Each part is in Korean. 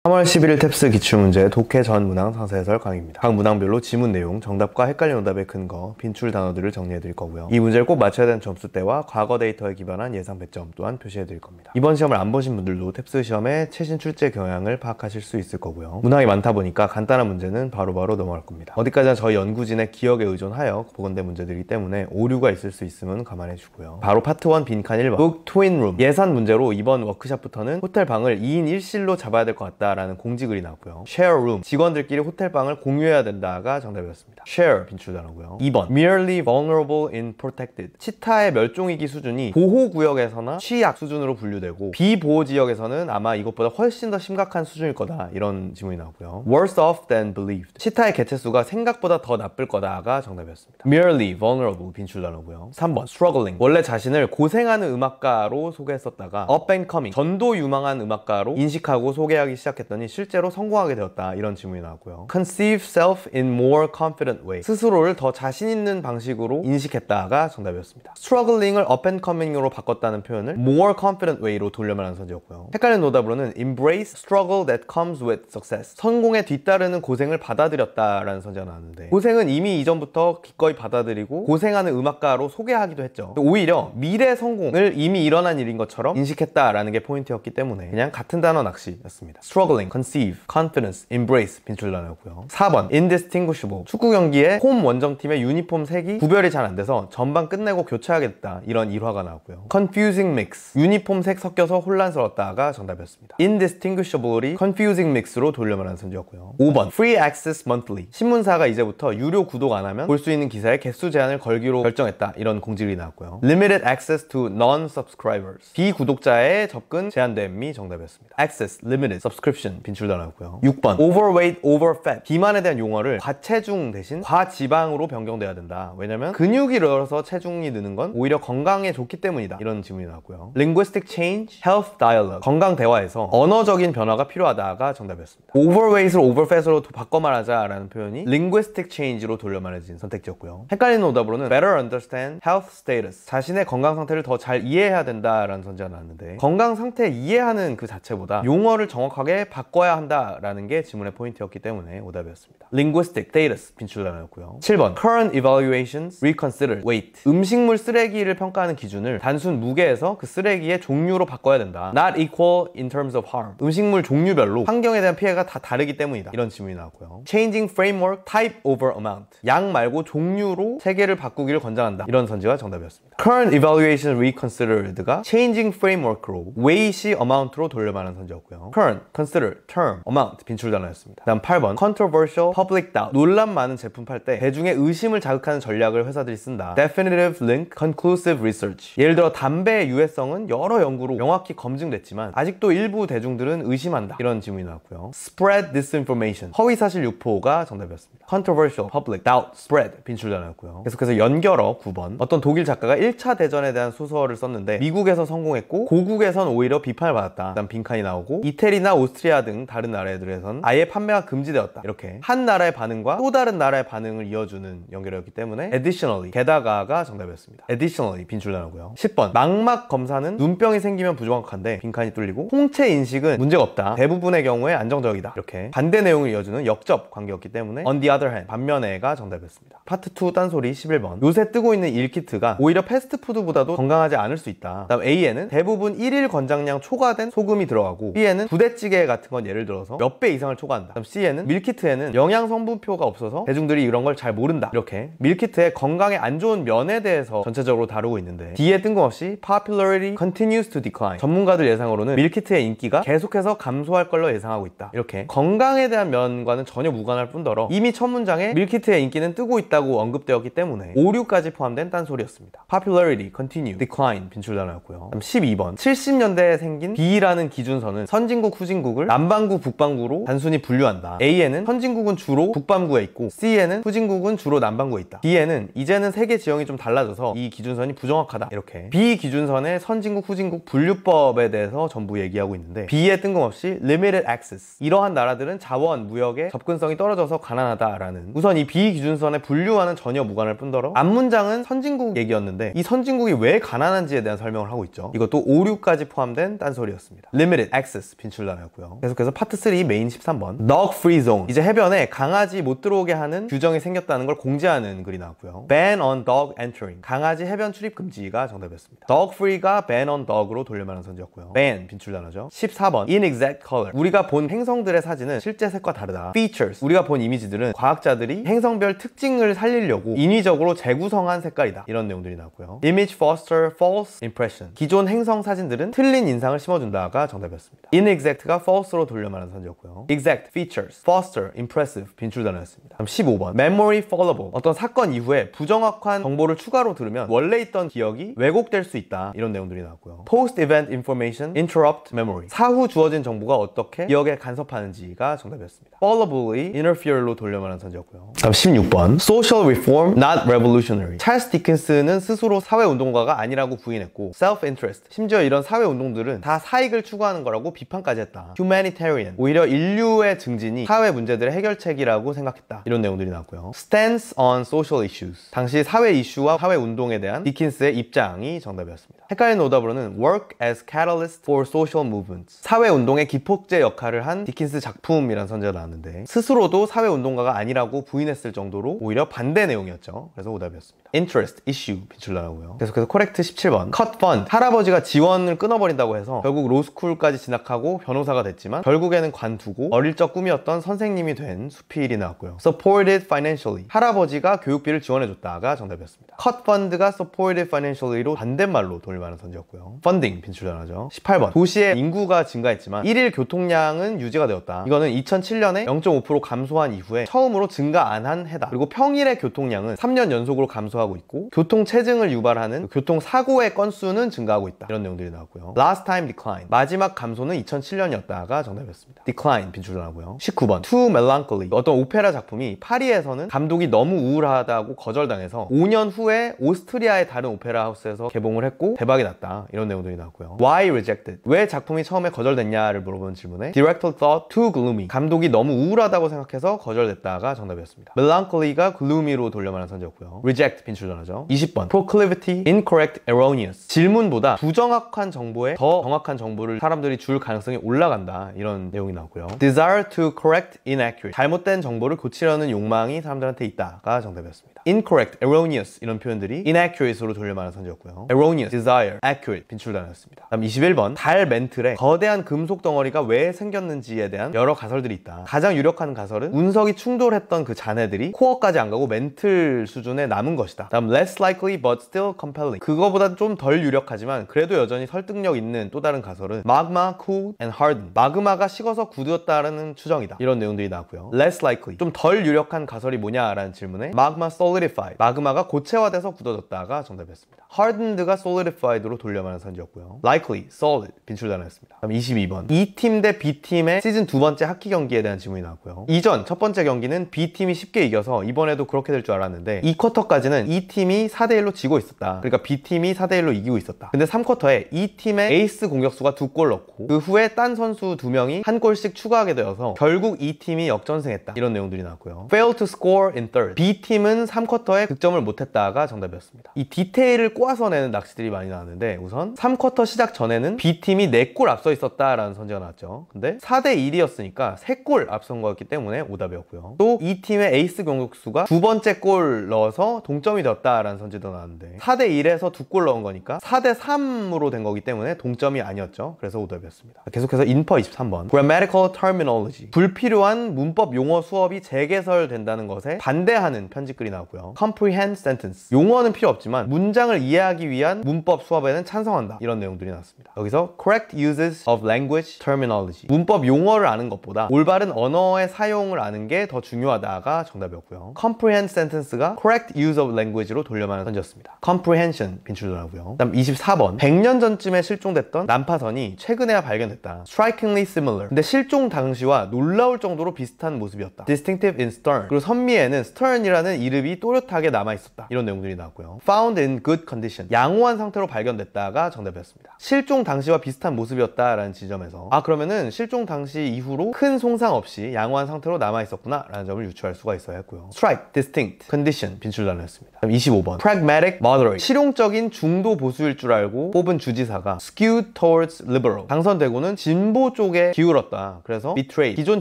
3월 11일 탭스 기출문제 독해 전 문항 상세해설 강의입니다. 각 문항별로 지문 내용, 정답과 헷갈리는 오답의 근거, 빈출 단어들을 정리해드릴 거고요. 이 문제를 꼭 맞춰야 되는 점수대와 과거 데이터에 기반한 예상 배점 또한 표시해드릴 겁니다. 이번 시험을 안 보신 분들도 탭스 시험의 최신 출제 경향을 파악하실 수 있을 거고요. 문항이 많다 보니까 간단한 문제는 바로바로 넘어갈 겁니다. 어디까지나 저희 연구진의 기억에 의존하여 복원된 문제들이기 때문에 오류가 있을 수 있으면 감안해 주고요. 바로 파트 1 빈칸 1번 Book Twin Room. 예산 문제로 이번 워크샵부터는 호텔 방을 2인 1실로 잡아야 될 것 같다 라는 공지글이 나왔고요. Share room. 직원들끼리 호텔 방을 공유해야 된다가 정답이었습니다. Share 빈출 단어고요. 2번 Merely vulnerable in protected. 치타의 멸종위기 수준이 보호구역에서나 취약 수준으로 분류되고 비보호지역에서는 아마 이것보다 훨씬 더 심각한 수준일 거다. 이런 지문이 나오고요. Worse off than believed. 치타의 개체수가 생각보다 더 나쁠 거다가 정답이었습니다. Merely vulnerable 빈출 단어고요. 3번 Struggling. 원래 자신을 고생하는 음악가로 소개했었다가 Up and coming. 전도 유망한 음악가로 인식하고 소개하기 시작했더니 실제로 성공하게 되었다. 이런 지문이 나왔고요. Conceive self in more confident way. 스스로를 더 자신 있는 방식으로 인식했다가 정답이었습니다. Struggling을 up and coming으로 바꿨다는 표현을 more confident way로 돌려말하는 선지였고요. 헷갈리는 오답으로는 Embrace struggle that comes with success. 성공에 뒤따르는 고생을 받아들였다라는 선지가 나왔는데 고생은 이미 이전부터 기꺼이 받아들이고 고생하는 음악가로 소개하기도 했죠. 오히려 미래 성공을 이미 일어난 일인 것처럼 인식했다라는 게 포인트였기 때문에 그냥 같은 단어 낚시였습니다. Struggling, conceive, confidence, embrace 빈출 단어였고요. 4번 indistinguishable. 축구 경기에 홈 원정팀의 유니폼 색이 구별이 잘 안 돼서 전반 끝내고 교체하겠다. 이런 일화가 나왔고요. confusing mix. 유니폼 색 섞여서 혼란스러웠다가 정답이었습니다. indistinguishable이 confusing mix로 돌려말하는 선지였고요. 5번 free access monthly. 신문사가 이제부터 유료 구독 안 하면 볼 수 있는 기사에 개수 제한을 걸기로 결정했다. 이런 공지글이 나왔고요. limited access to non-subscribers. 비구독자의 접근 제한됨이 정답이었습니다. access, limited, subscription 빈출 단어였고요. 6번 overweight, overfat. 비만에 대한 용어를 과체중 대신 과지방으로 변경돼야 된다. 왜냐면 근육이 늘어서 체중이 느는 건 오히려 건강에 좋기 때문이다. 이런 지문이 나왔고요. linguistic change, health dialogue. 건강 대화에서 언어적인 변화가 필요하다가 정답이었습니다. overweight을 overfat으로 바꿔 말하자라는 표현이 linguistic change로 돌려 말해진 선택지였고요. 헷갈리는 오답으로는 better understand health status. 자신의 건강 상태를 더 잘 이해해야 된다라는 선지가 나왔는데 건강 상태 이해하는 그 자체보다 용어를 정확하게 바꿔야 한다라는 게 지문의 포인트였기 때문에 오답이었습니다. linguistic status 빈출 단어였고요. 7번 current evaluations reconsidered weight. 음식물 쓰레기를 평가하는 기준을 단순 무게에서 그 쓰레기의 종류로 바꿔야 된다. not equal in terms of harm. 음식물 종류별로 환경에 대한 피해가 다 다르기 때문이다. 이런 지문이 나왔고요. changing framework type over amount. 양 말고 종류로 체계를 바꾸기를 권장한다. 이런 선지가 정답이었습니다. current evaluation reconsidered가 changing framework로 weight이 amount로 돌려말하는 선지였고요. current, consider, term, amount 빈출 단어였습니다. 다음 8번 controversial public doubt. 논란 많은 제품 팔 때 대중의 의심을 자극하는 전략을 회사들이 쓴다. definitive link, conclusive research. 예를 들어 담배의 유해성은 여러 연구로 명확히 검증됐지만 아직도 일부 대중들은 의심한다. 이런 지문이 나왔고요. spread disinformation. 허위사실 유포가 정답이었습니다. controversial, public, doubt, spread 빈출 단어였고요. 계속해서 연결어 9번. 어떤 독일 작가가 1차 대전에 대한 소설을 썼는데 미국에서 성공했고 고국에선 오히려 비판을 받았다. 그다음 빈칸이 나오고 이태리나 오스트리아 등 다른 나라들에선 아예 판매가 금지되었다. 이렇게 한 나라의 반응과 또 다른 나라의 반응을 이어주는 연결어였기 때문에 additionally 게다가가 정답이었습니다. additionally 빈출 단어고요. 10번 망막 검사는 눈병이 생기면 부정확한데 빈칸이 뚫리고 홍채 인식은 문제가 없다. 대부분의 경우에 안정적이다. 이렇게 반대 내용을 이어주는 역접 관계였기 때문에 on the other hand 반면에가 정답이었습니다. 파트 2 딴소리 11번 요새 뜨고 있는 일키트가 오히려 패스트푸드보다도 건강하지 않을 수 있다. 다음 A에는 대부분 1일 권장량 초과된 소금이 들어가고 B에는 부대찌개 같은 건 예를 들어서 몇 배 이상을 초과한다. 다음 C에는 밀키트에는 영양 성분표가 없어서 대중들이 이런 걸 잘 모른다. 이렇게 밀키트의 건강에 안 좋은 면에 대해서 전체적으로 다루고 있는데 D에 뜬금없이 popularity continues to decline. 전문가들 예상으로는 밀키트의 인기가 계속해서 감소할 걸로 예상하고 있다. 이렇게 건강에 대한 면과는 전혀 무관할 뿐더러 이미 첫 문장에 밀키트의 인기는 뜨고 있다고 언급되었기 때문에 오류까지 포함된 딴소리였습니다. popularity, continue, decline 빈출 단어였고요. 12번 70년대에 생긴 B라는 기준선은 선진국, 후진국을 남반구, 북반구로 단순히 분류한다. A에는 선진국은 주로 북반구에 있고 C에는 후진국은 주로 남반구에 있다. D에는 이제는 세계 지형이 좀 달라져서 이 기준선이 부정확하다. 이렇게 B 기준선의 선진국, 후진국 분류법에 대해서 전부 얘기하고 있는데 B에 뜬금없이 limited access. 이러한 나라들은 자원, 무역의 접근성이 떨어져서 가난하다라는 우선 이 B 기준선의 분류와는 전혀 무관할 뿐더러 앞문장은 선진국 얘기였는데 이 선진국이 왜 가난한지에 대한 설명을 하고 있죠. 이것도 오류까지 포함된 딴소리였습니다. limited access 빈출 단어였고요. 계속해서 파트 3 메인 13번. Dog Free Zone. 이제 해변에 강아지 못 들어오게 하는 규정이 생겼다는 걸 공지하는 글이 나왔고요. Ban on dog entering. 강아지 해변 출입 금지가 정답이었습니다. Dog Free가 Ban on Dog으로 돌려말한 선지였고요. Ban 빈출 단어죠. 14번. Inexact color. 우리가 본 행성들의 사진은 실제 색과 다르다. Features. 우리가 본 이미지들은 과학자들이 행성별 특징을 살리려고 인위적으로 재구성한 색깔이다. 이런 내용들이 나왔고요. Image foster false impression. 기존 행성 사진들은 틀린 인상을 심어준다가 정답이었습니다. Inexact가 false로 돌려말한 선지였고요. Exact, features, foster, impressive 빈출 단어였습니다. 다음 15번. Memory fallible. 어떤 사건 이후에 부정확한 정보를 추가로 들으면 원래 있던 기억이 왜곡될 수 있다. 이런 내용들이 나왔고요. Post event information interrupt memory. 사후 주어진 정보가 어떻게 기억에 간섭하는지가 정답이었습니다. Fallibly interfere로 돌려말한 선지였고요. 다음 16번. Social reform not revolutionary. 찰스 디킨스는 스스로 사회운동가가 아니라고 부인했고 self-interest. 심지어 이런 사회운동들은 다 사익을 추구하는 거라고 비판까지 했다. Humanitarian. 오히려 인류의 증진이 사회 문제들의 해결책이라고 생각했다. 이런 내용들이 나왔고요. Stance on social issues. 당시 사회 이슈와 사회 운동에 대한 디킨스의 입장이 정답이었습니다. 헷갈리는 오답으로는 work as catalyst for social movements. 사회 운동의 기폭제 역할을 한 디킨스 작품이란 선지가 나왔는데 스스로도 사회 운동가가 아니라고 부인했을 정도로 오히려 반대 내용이었죠. 그래서 오답이었습니다. Interest, issue 빈출 나오고요. 계속해서 correct 17번. Cut fund. 할아버지가 지원을 끊어버린다고 해서 결국 로스쿨까지 진학하고 변호사가 됐지만 결국에는 관두고 어릴 적 꿈이었던 선생님이 된 수필이 나왔고요. Supported financially. 할아버지가 교육비를 지원해줬다가 정답이었습니다. Cut fund가 supported financially로 반대말로 돌려말한 선지였고요. Funding 빈출 단어죠. 18번. 도시의 인구가 증가했지만 1일 교통량은 유지가 되었다. 이거는 2007년에 0.5% 감소한 이후에 처음으로 증가 안 한 해다. 그리고 평일의 교통량은 3년 연속으로 감소하고 있고 교통체증을 유발하는 교통사고의 건수는 증가하고 있다. 이런 내용들이 나왔고요. Last time decline. 마지막 감소는 2007년이었다가 정답이었습니다. Decline 빈출 단어고요. 19번. Too melancholy. 어떤 오페라 작품이 파리에서는 감독이 너무 우울하다고 거절당해서 5년 후에 오스트리아의 다른 오페라 하우스에서 개봉을 했고 대박이 났다. 이런 내용들이 나왔고요. Why rejected? 왜 작품이 처음에 거절됐냐를 물어보는 질문에 Director thought too gloomy. 감독이 너무 우울하다고 생각해서 거절됐다가 정답이었습니다. Melancholy가 gloomy로 돌려말한 선지였고요. Reject 빈출 단어죠. 20번. Proclivity, incorrect, erroneous. 질문보다 부정확한 정보에 더 정확한 정보를 사람들이 줄 가능성이 올라간다. 이런 내용이 나오고요. Desire to correct inaccurate. 잘못된 정보를 고치려는 욕망이 사람들한테 있다가 정답이었습니다. Incorrect, erroneous 이런 표현들이 inaccurate로 돌려말한 선지였고요. Erroneous, desire, accurate 빈출 단어였습니다. 다음 21번. 달 멘틀에 거대한 금속 덩어리가 왜 생겼는지에 대한 여러 가설들이 있다. 가장 유력한 가설은 운석이 충돌했던 그 잔해들이 코어까지 안 가고 멘틀 수준에 남은 것이다. 다음 less likely but still compelling. 그거보다 좀 덜 유력하지만 그래도 여전히 설득력 있는 또 다른 가설은 magma cooled and hardened. 마그마가 식어서 굳었다는 추정이다. 이런 내용들이 나왔고요. less likely. 좀 덜 유력한 가설이 뭐냐라는 질문에 magma solidified. 마그마가 고체화돼서 굳어졌다가 정답이었습니다. hardened가 solidified로 돌려말한 선지였고요. likely, solid 빈출 단어였습니다. 다음 22번. E팀 대 B팀의 시즌 두 번째 하키 경기에 대한 질문이 나왔고요. 이전 첫 번째 경기는 B팀이 쉽게 이겨서 이번에도 그렇게 될 줄 알았는데 2쿼터까지는 E팀이 4대1로 지고 있었다. 그러니까 B팀이 4대1로 이기고 있었다. 근데 3쿼터에 E팀의 에이스 공격수가 2골 넣고 그 후에 딴 선수 2명이 한 골씩 추가하게 되어서 결국 E팀이 역전승했다. 이런 내용들이 나왔고요. fail to score in third. B팀은 3쿼터에 득점을 못했다가 정답이었습니다. 이 디테일을 꼬아서 내는 낚시들이 많이 나왔는데 우선 3쿼터 시작 전에는 B팀이 4골 앞서 있었다라는 선지가 나왔죠. 근데 4대1이었으니까 3골 앞선 거였기 때문에 오답이었고요. 또 이 팀의 에이스 공격수가 두 번째 골 넣어서 동점이 되었다라는 선지도 나왔는데 4대1에서 2골 넣은 거니까 4대3으로 된 거기 때문에 동점이 아니었죠. 그래서 오답이었습니다. 계속해서 인퍼 23번. Grammatical terminology. 불필요한 문법 용어 수업이 재개설된다는 것에 반대하는 편집글이 나오고요. Comprehend sentence. 용어는 필요 없지만 문장을 이해하기 위한 문법 수업에는 찬성한다. 이런 내용들이 나왔습니다. 여기서 correct uses of language terminology. 문법 용어를 아는 것보다 올바른 언어의 사용을 아는 게 더 중요하다가 정답이었고요. comprehend sentence가 correct use of language로 돌려말한 선지였습니다. comprehension 빈출더라고요. 다음 24번. 100년 전쯤에 실종됐던 난파선이 최근에야 발견됐다. strikingly similar. 근데 실종 당시와 놀라울 정도로 비슷한 모습이었다. distinctive in stern. 그리고 선미에는 stern이라는 이름이 윗집이 또렷하게 남아있었다. 이런 내용들이 나왔고요. Found in good condition. 양호한 상태로 발견됐다가 정답이었습니다. 실종 당시와 비슷한 모습이었다라는 지점에서 그러면은 실종 당시 이후로 큰 손상 없이 양호한 상태로 남아있었구나 라는 점을 유추할 수가 있어야 했고요. Strike, distinct, condition 빈출 단어였습니다. 25번 pragmatic, moderate. 실용적인 중도 보수일 줄 알고 뽑은 주지사가 skewed towards liberal. 당선되고는 진보 쪽에 기울었다. 그래서 betrayed. 기존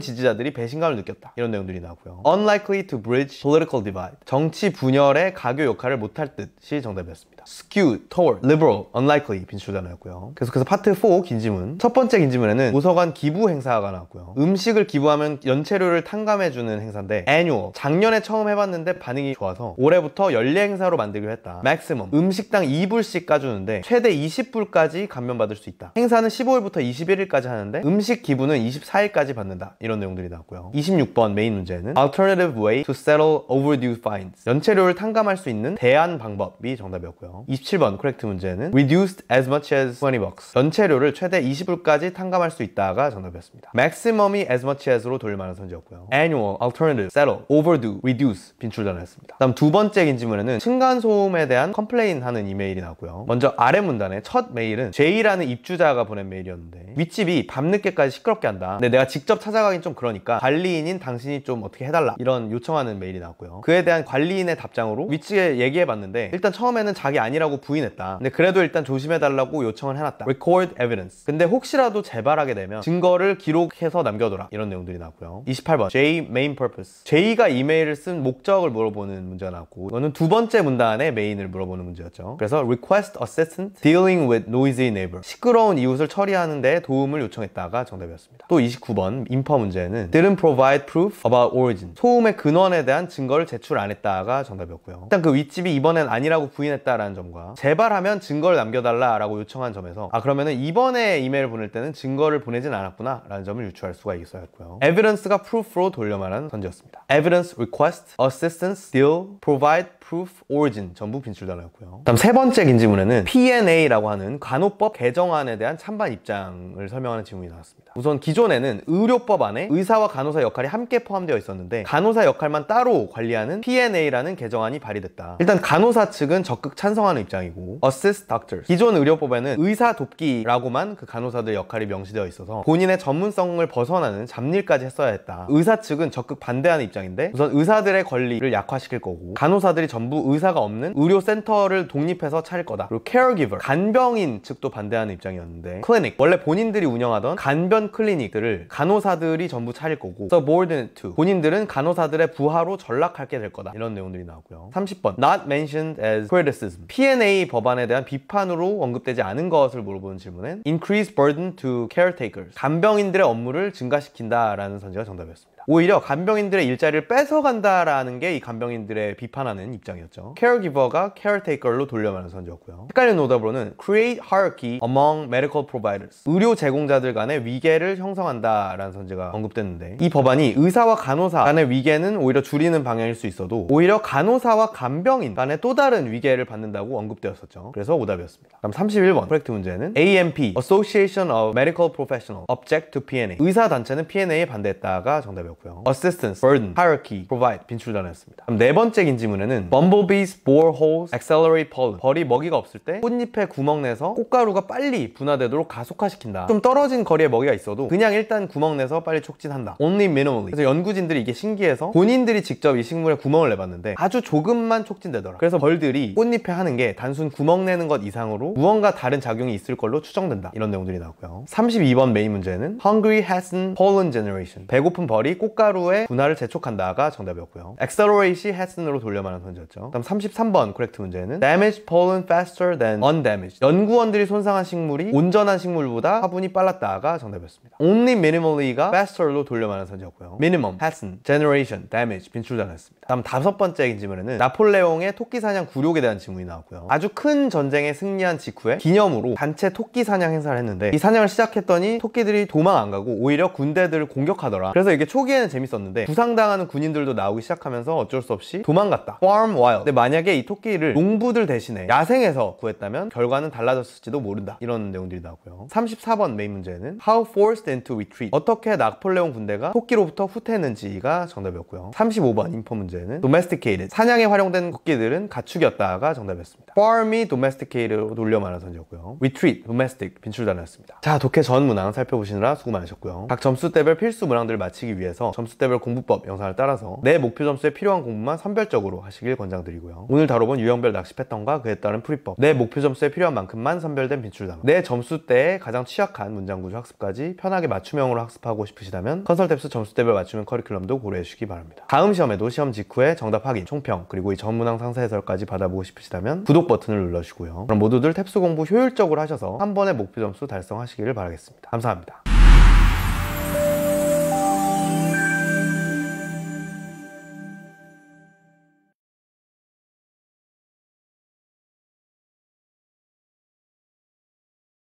지지자들이 배신감을 느꼈다. 이런 내용들이 나오고요. Unlikely to bridge political divide. 정치 분열의 가교 역할을 못할 듯이 정답이었습니다. skewed toward liberal, unlikely 빈출 단어였고요. 계속해서 파트 4 긴 지문. 첫 번째 긴 지문에는 도서관 기부 행사가 나왔고요. 음식을 기부하면 연체료를 탕감해주는 행사인데 annual. 작년에 처음 해봤는데 반응이 좋아서 올해부터 연례 행사로 만들기로 했다. maximum. 음식당 2불씩 까주는데 최대 20불까지 감면받을 수 있다. 행사는 15일부터 21일까지 하는데 음식 기부는 24일까지 받는다. 이런 내용들이 나왔고요. 26번 메인 문제는 alternative way to settle overdue fines. 연체료를 탕감할 수 있는 대안 방법이 정답이었고요. 27번 코렉트 문제는 reduced as much as 20 bucks. 연체료를 최대 20불까지 탕감할 수 있다가 정답이었습니다. maximum이 as much as로 돌릴 만한 선지였고요. annual, alternative, settle, overdue, reduce 빈출 단어였습니다. 다음 두 번째 긴 지문에는 층간소음에 대한 컴플레인 하는 이메일이 나왔고요. 먼저 아래 문단의 첫 메일은 J라는 입주자가 보낸 메일이었는데 윗집이 밤늦게까지 시끄럽게 한다. 근데 내가 직접 찾아가긴 좀 그러니까 관리인인 당신이 좀 어떻게 해달라. 이런 요청하는 메일이 나왔고요. 그에 대한 관리인의 답장으로 윗집에 얘기해봤는데 일단 처음에는 자기 아니라고 부인했다. 근데 그래도 일단 조심해달라고 요청을 해놨다. Record evidence. 근데 혹시라도 재발하게 되면 증거를 기록해서 남겨둬라. 이런 내용들이 나왔고요. 28번 J main purpose. J가 이메일을 쓴 목적을 물어보는 문제가 나왔고 이거는 두 번째 문단의 메인을 물어보는 문제였죠. 그래서 request assistance dealing with noisy neighbor. 시끄러운 이웃을 처리하는 데 도움을 요청했다가 정답이었습니다. 또 29번 인퍼 문제는 didn't provide proof about origin. 소음의 근원에 대한 증거를 제출 안 했다가 정답이었고요. 일단 그 윗집이 이번엔 아니라고 부인했다라는 점과 재발하면 증거를 남겨달라라고 요청한 점에서 그러면은 이번에 이메일을 보낼 때는 증거를 보내진 않았구나 라는 점을 유추할 수가 있어야겠고요. evidence가 proof로 돌려말하는 선지였습니다. evidence, request, assistance, deal, provide, proof, origin 전부 빈출 단어였고요. 다음 세 번째 긴 지문에는 P&A라고 하는 간호법 개정안에 대한 찬반 입장을 설명하는 지문이 나왔습니다. 우선 기존에는 의료법 안에 의사와 간호사 역할이 함께 포함되어 있었는데 간호사 역할만 따로 관리하는 P&A라는 개정안이 발의됐다. 일단 간호사 측은 적극 찬성하는 입장이고 assist doctors. 기존 의료법에는 의사 돕기라고만 그 간호사들 역할이 명시되어 있어서 본인의 전문성을 벗어나는 잡일까지 했어야 했다. 의사 측은 적극 반대하는 입장인데 우선 의사들의 권리를 약화시킬 거고 간호사들이 전부 의사가 없는 의료센터를 독립해서 차릴 거다. 그리고 caregiver, 간병인 측도 반대하는 입장이었는데 clinic, 원래 본인들이 운영하던 간변 클리닉들을 간호사들이 전부 차릴 거고 subordinate to, 본인들은 간호사들의 부하로 전락하게 될 거다. 이런 내용들이 나오고요. 30번 not mentioned as criticism. P&A 법안에 대한 비판으로 언급되지 않은 것을 물어보는 질문엔 increase burden to caretakers. 간병인들의 업무를 증가시킨다라는 선지가 정답이었습니다. 오히려 간병인들의 일자리를 뺏어간다라는 게 이 간병인들의 비판하는 입장이었죠. caregiver가 caretaker로 돌려말하는 선지였고요. 헷갈리는 오답으로는 create hierarchy among medical providers. 의료 제공자들 간의 위계를 형성한다라는 선지가 언급됐는데 이 법안이 의사와 간호사 간의 위계는 오히려 줄이는 방향일 수 있어도 오히려 간호사와 간병인 간의 또 다른 위계를 받는다고 언급되었었죠. 그래서 오답이었습니다. 그럼 31번 코렉트 문제는 AMP, Association of Medical Professionals, object to P&A. 의사 단체는 P&A에 반대했다가 정답이었고요. Assistance, burden, hierarchy, provide 빈출 단어였습니다. 그럼 네 번째 긴 지문에는 bumblebees, bore holes, accelerate pollen. 벌이 먹이가 없을 때 꽃잎에 구멍 내서 꽃가루가 빨리 분화되도록 가속화시킨다. 좀 떨어진 거리에 먹이가 있어도 그냥 일단 구멍 내서 빨리 촉진한다. Only minimally. 그래서 연구진들이 이게 신기해서 본인들이 직접 이 식물에 구멍을 내봤는데 아주 조금만 촉진되더라. 그래서 벌들이 꽃잎에 하는 게 단순 구멍 내는 것 이상으로 무언가 다른 작용이 있을 걸로 추정된다. 이런 내용들이 나오고요. 32번 메인 문제는 Hungry hasn't pollen generation. 배고픈 벌이 꽃가루의 분화를 재촉한다가 정답이었고요. Accelerate이 hasn'으로 돌려말하는 선지였죠. 다음 33번 코렉트 문제는 Damaged pollen faster than undamaged. 연구원들이 손상한 식물이 온전한 식물보다 화분이 빨랐다가 정답이었습니다. Only minimally가 faster로 돌려말하는 선지였고요. Minimum, hasn't, generation, damage 빈출 단어였습니다. 다음 다섯 번째 질문에는 나폴레옹의 토끼 사냥 굴욕에 대한 질문이 나왔고요. 아주 큰 전쟁에 승리한 직후에 기념으로 단체 토끼 사냥 행사를 했는데 이 사냥을 시작했더니 토끼들이 도망 안 가고 오히려 군대들을 공격하더라. 그래서 이게 초기 초기에는 재밌었는데 부상당하는 군인들도 나오기 시작하면서 어쩔 수 없이 도망갔다. Farm Wild. 근데 만약에 이 토끼를 농부들 대신에 야생에서 구했다면 결과는 달라졌을지도 모른다. 이런 내용들이 나오고요. 34번 메인 문제는 How forced into retreat. 어떻게 나폴레옹 군대가 토끼로부터 후퇴했는지가 정답이었고요. 35번 인포 문제는 Domesticated. 사냥에 활용된 토끼들은 가축이었다가 정답이었습니다. Farm이 domesticated로 돌려 말한 선지였고요. Retreat, domestic 빈출 단어였습니다. 자, 독해 전 문항 살펴보시느라 수고 많으셨고요. 각 점수대별 필수 문항들을 마치기 위해서 점수대별 공부법 영상을 따라서 내 목표 점수에 필요한 공부만 선별적으로 하시길 권장드리고요. 오늘 다뤄본 유형별 낚시 패턴과 그에 따른 풀이법, 내 목표 점수에 필요한 만큼만 선별된 빈출 단어, 내 점수대에 가장 취약한 문장 구조 학습까지 편하게 맞춤형으로 학습하고 싶으시다면 컨설탭스 점수대별 맞춤형 커리큘럼도 고려해 주시기 바랍니다. 다음 시험에도 시험 직후에 정답 확인, 총평, 그리고 이 전 문항 상세 해설까지 받아보고 싶으시다면 구독 버튼을 눌러주시고요. 그럼 모두들 탭스 공부 효율적으로 하셔서 한 번에 목표 점수 달성하시기를 바라겠습니다. 감사합니다.